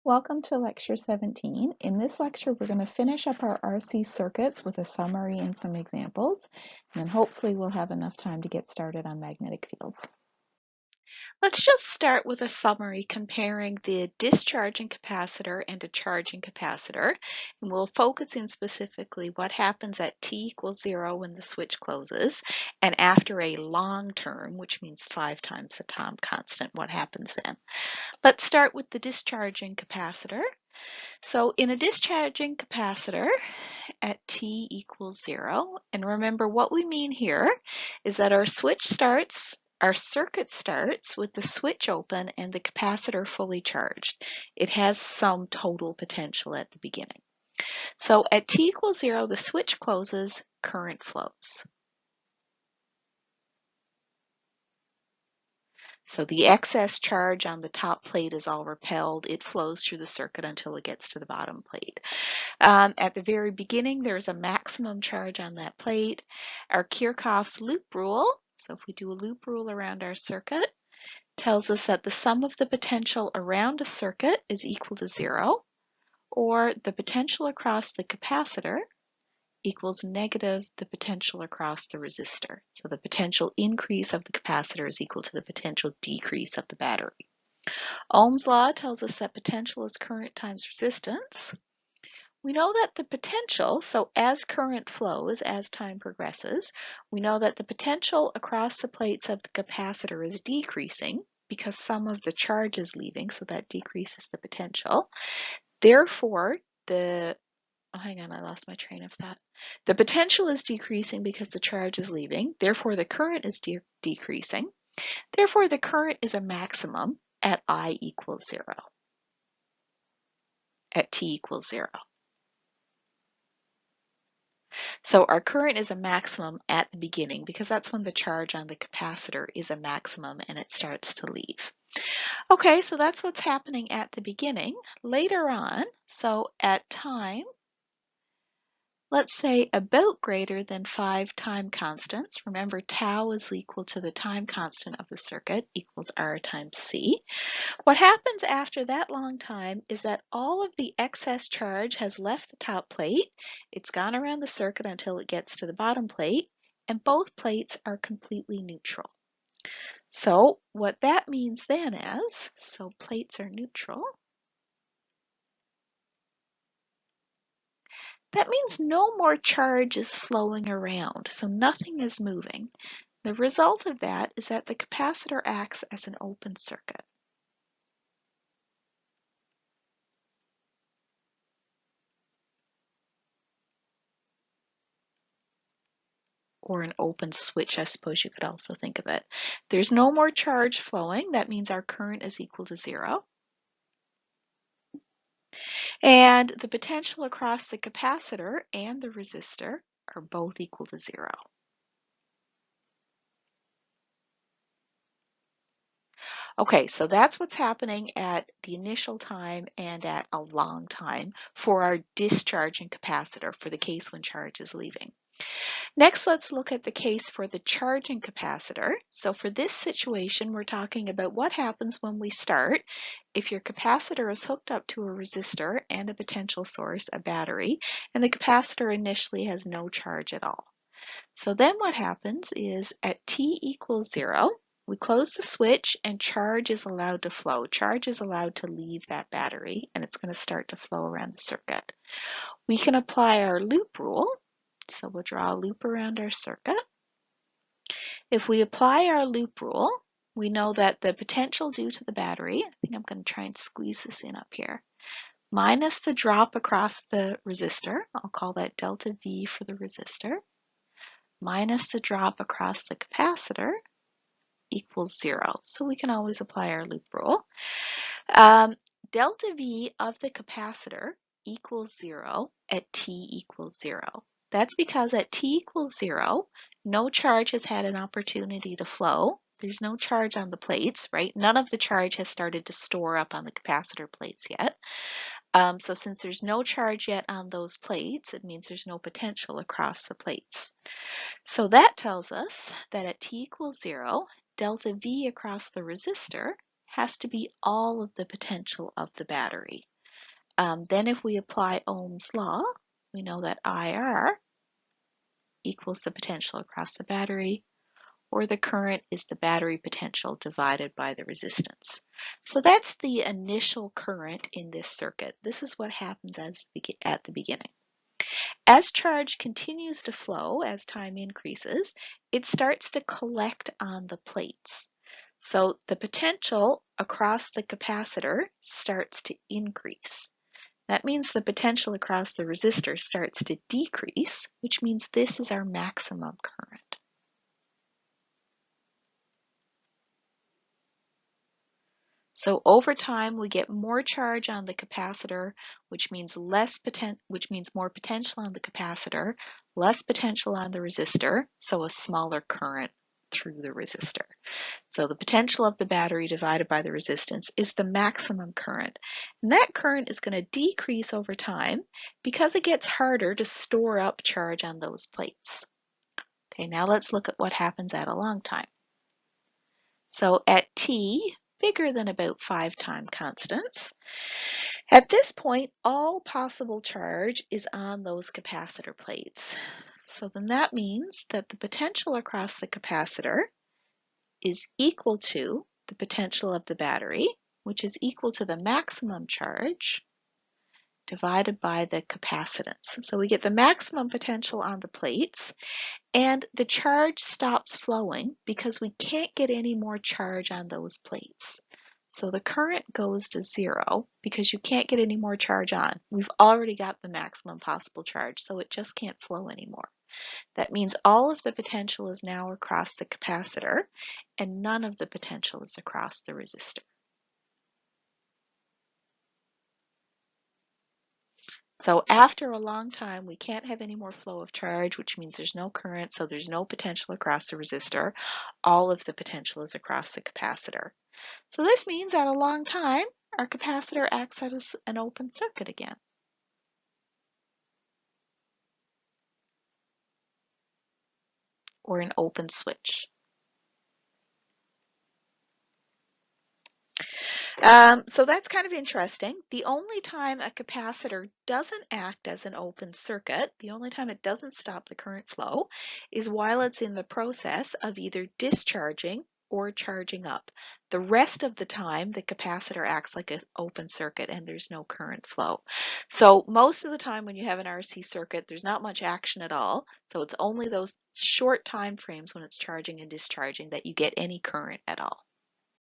Welcome to Lecture 17. In this lecture, we're going to finish up our RC circuits with a summary and some examples, and then hopefully we'll have enough time to get started on magnetic fields. Let's just start with a summary comparing the discharging capacitor and a charging capacitor, and we'll focus in specifically what happens at t equals 0 when the switch closes, and after a long term, which means 5 times the time constant, what happens then. Let's start with the discharging capacitor. So in a discharging capacitor at t equals 0, and remember what we mean here is that our circuit starts with the switch open and the capacitor fully charged. It has some total potential at the beginning. So at t equals 0, the switch closes, current flows. So the excess charge on the top plate is all repelled. It flows through the circuit until it gets to the bottom plate. At the very beginning, there's a maximum charge on that plate. Our Kirchhoff's loop rule, so if we do a loop rule around our circuit, tells us that the sum of the potential around a circuit is equal to 0, or the potential across the capacitor equals negative the potential across the resistor. So the potential increase of the capacitor is equal to the potential decrease of the battery. Ohm's law tells us that potential is current times resistance. We know that the potential, so as current flows, as time progresses, we know that the potential across the plates of the capacitor is decreasing because some of the charge is leaving, so that decreases the potential. Therefore, hang on, I lost my train of thought. The potential is decreasing because the charge is leaving. Therefore, the current is decreasing. Therefore, the current is a maximum at I equals 0, at t equals 0. So our current is a maximum at the beginning because that's when the charge on the capacitor is a maximum and it starts to leave. Okay, so that's what's happening at the beginning. Later on, so at time, let's say about greater than 5 time constants. Remember, tau is equal to the time constant of the circuit equals R times C. What happens after that long time is that all of the excess charge has left the top plate. It's gone around the circuit until it gets to the bottom plate, and both plates are completely neutral. So what that means then is, so plates are neutral. That means no more charge is flowing around, so nothing is moving. The result of that is that the capacitor acts as an open circuit. Or an open switch, I suppose you could also think of it. There's no more charge flowing. That means our current is equal to 0. And the potential across the capacitor and the resistor are both equal to 0. Okay, so that's what's happening at the initial time and at a long time for our discharging capacitor for the case when charge is leaving. Next, let's look at the case for the charging capacitor. So for this situation, we're talking about what happens when we start if your capacitor is hooked up to a resistor and a potential source, a battery, and the capacitor initially has no charge at all. So then what happens is at t equals 0, we close the switch and charge is allowed to flow. Charge is allowed to leave that battery and it's going to start to flow around the circuit. We can apply our loop rule. So we'll draw a loop around our circuit. If we apply our loop rule, we know that the potential due to the battery, I think I'm going to try and squeeze this in up here, minus the drop across the resistor, I'll call that delta V for the resistor, minus the drop across the capacitor equals 0. So we can always apply our loop rule. Delta V of the capacitor equals 0 at t equals 0. That's because at t equals 0, no charge has had an opportunity to flow. There's no charge on the plates, right? None of the charge has started to store up on the capacitor plates yet. So since there's no charge yet on those plates, it means there's no potential across the plates. So that tells us that at t equals 0, delta V across the resistor has to be all of the potential of the battery. Then if we apply Ohm's law, we know that IR equals the potential across the battery, or the current is the battery potential divided by the resistance. So that's the initial current in this circuit. This is what happens at the beginning. As charge continues to flow as time increases, it starts to collect on the plates. So the potential across the capacitor starts to increase. That means the potential across the resistor starts to decrease, which means this is our maximum current. So over time, we get more charge on the capacitor, which means more potential on the capacitor, less potential on the resistor, so a smaller current through the resistor. So the potential of the battery divided by the resistance is the maximum current. And that current is going to decrease over time because it gets harder to store up charge on those plates. Okay, now let's look at what happens at a long time. So at t bigger than about 5 time constants, at this point, all possible charge is on those capacitor plates. So then that means that the potential across the capacitor is equal to the potential of the battery, which is equal to the maximum charge divided by the capacitance. So we get the maximum potential on the plates, and the charge stops flowing because we can't get any more charge on those plates. So the current goes to 0 because you can't get any more charge on. We've already got the maximum possible charge, so it just can't flow anymore. That means all of the potential is now across the capacitor and none of the potential is across the resistor. So after a long time, we can't have any more flow of charge, which means there's no current, so there's no potential across the resistor. All of the potential is across the capacitor. So this means at a long time, our capacitor acts as an open circuit again. Or an open switch. So that's kind of interesting. The only time a capacitor doesn't act as an open circuit, the only time it doesn't stop the current flow, is while it's in the process of either discharging or charging up. The rest of the time, the capacitor acts like an open circuit and there's no current flow. So most of the time when you have an RC circuit, there's not much action at all. So it's only those short time frames when it's charging and discharging that you get any current at all.